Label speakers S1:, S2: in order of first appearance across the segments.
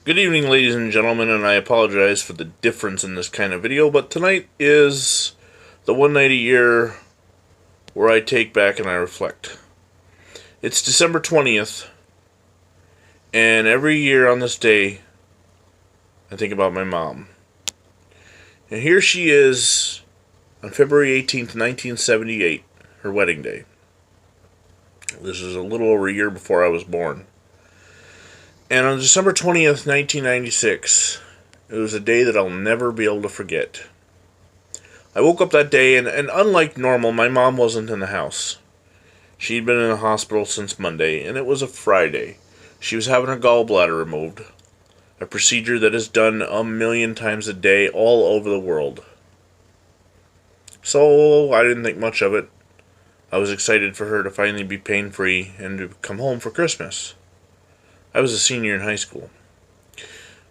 S1: Good evening, ladies and gentlemen, and I apologize for the difference in this kind of video, but tonight is the one night a year where I take back and I reflect. It's December 20th, and every year on this day, I think about my mom. And here she is on February 18th, 1978, her wedding day. This is a little over a year before I was born. And on December 20th, 1996, it was a day that I'll never be able to forget. I woke up that day, and unlike normal, my mom wasn't in the house. She'd been in the hospital since Monday, and it was a Friday. She was having her gallbladder removed, a procedure that is done a million times a day all over the world. So I didn't think much of it. I was excited for her to finally be pain-free and to come home for Christmas. I was a senior in high school.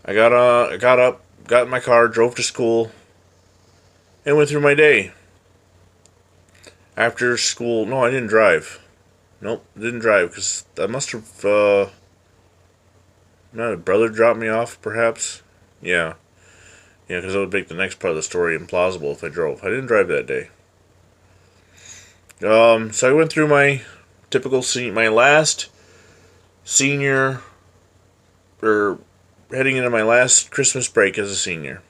S1: I got up, got in my car, drove to school, and went through my day. After school, no, I didn't drive. Nope, didn't drive, because I must have, not a brother dropped me off, perhaps? Yeah, because that would make the next part of the story implausible if I drove. I didn't drive that day. So I went through my typical my last senior, or heading into my last Christmas break as a senior.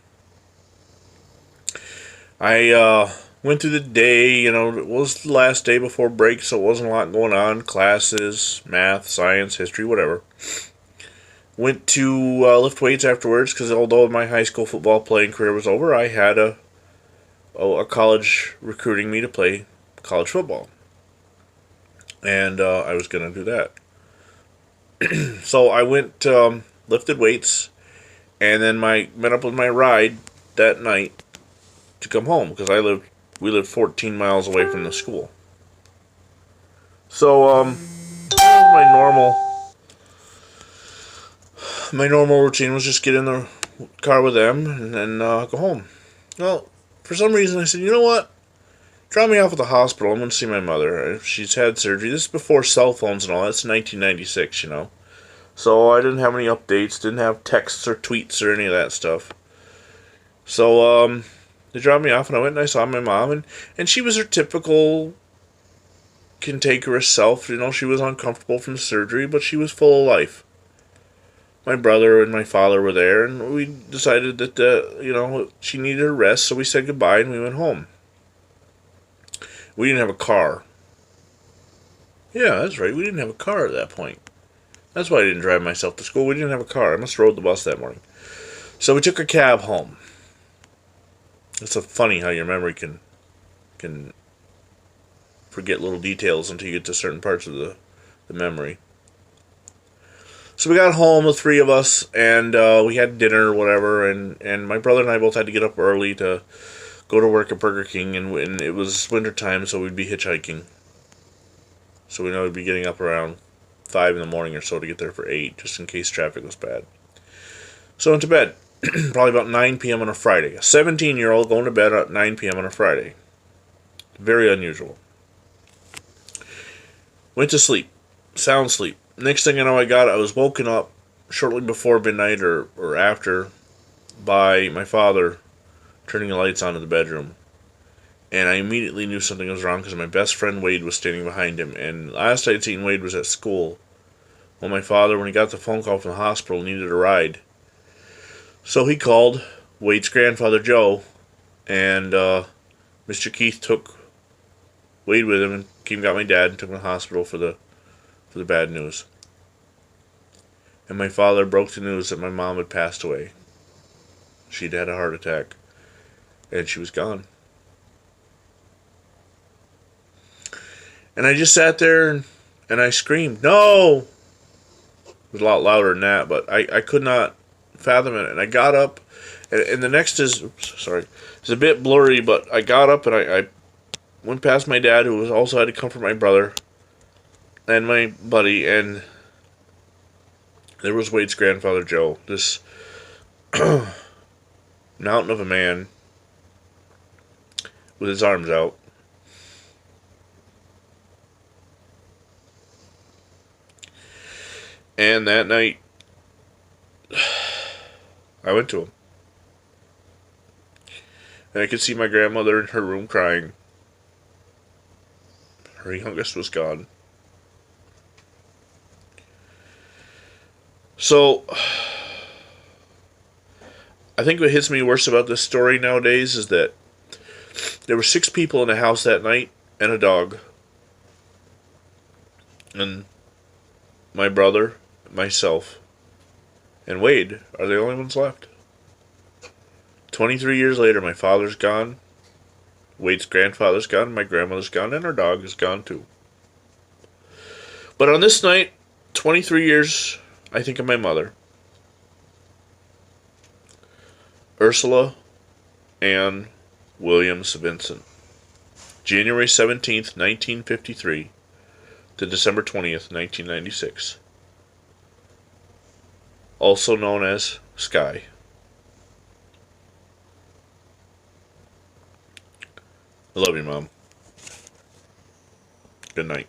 S1: I went through the day, it was the last day before break, so it wasn't a lot going on. Classes, math, science, history, whatever. Went to lift weights afterwards, because although my high school football playing career was over, I had a college recruiting me to play college football. And I was going to do that. So I went, lifted weights, and then met up with my ride that night to come home, because we lived 14 miles away from the school. So that was my normal routine was just get in the car with them and then go home. Well, for some reason I said, you know what? Drop me off at the hospital. I'm going to see my mother. She's had surgery. This is before cell phones and all. That's 1996, So I didn't have any updates, didn't have texts or tweets or any of that stuff. So they dropped me off, and I went and I saw my mom, and she was her typical cantankerous self. She was uncomfortable from the surgery, but she was full of life. My brother and my father were there, and we decided that, she needed a rest, so we said goodbye and we went home. We didn't have a car. Yeah, that's right, we didn't have a car at that point. That's why I didn't drive myself to school. We didn't have a car. I must have rode the bus that morning. So we took a cab home. It's so funny how your memory can forget little details until you get to certain parts of the memory. So we got home, the three of us, and we had dinner or whatever, and my brother and I both had to get up early to go to work at Burger King, and it was winter time, so we'd be hitchhiking. So we know we'd be getting up around 5 in the morning or so to get there for 8, just in case traffic was bad. So went to bed, probably about 9 p.m. on a Friday. A 17-year-old going to bed at 9 p.m. on a Friday. Very unusual. Went to sleep. Sound sleep. Next thing I know, I was woken up shortly before midnight or after by my father turning the lights on in the bedroom. And I immediately knew something was wrong because my best friend Wade was standing behind him. And last I'd seen Wade was at school. Well, my father, when he got the phone call from the hospital, needed a ride. So he called Wade's grandfather, Joe, and Mr. Keith took Wade with him and came and got my dad and took him to the hospital for the bad news. And my father broke the news that my mom had passed away. She'd had a heart attack, and she was gone. And I just sat there and I screamed, "No!" It was a lot louder than that, but I could not fathom it. And I got up, and the next it's a bit blurry, but I got up and I went past my dad, who also had to comfort my brother and my buddy, and there was Wade's grandfather, Joe, this mountain of a man with his arms out. And that night, I went to him. And I could see my grandmother in her room crying. Her youngest was gone. So, I think what hits me worse about this story nowadays is that there were 6 people in the house that night and a dog. And my brother, myself, and Wade are the only ones left. 23 years later, my father's gone, Wade's grandfather's gone, my grandmother's gone, and our dog is gone too. But on this night, 23 years, I think of my mother, Ursula Ann Williams Vincent. January 17th, 1953 to December 20th, 1996. Also known as Sky. I love you, Mom. Good night.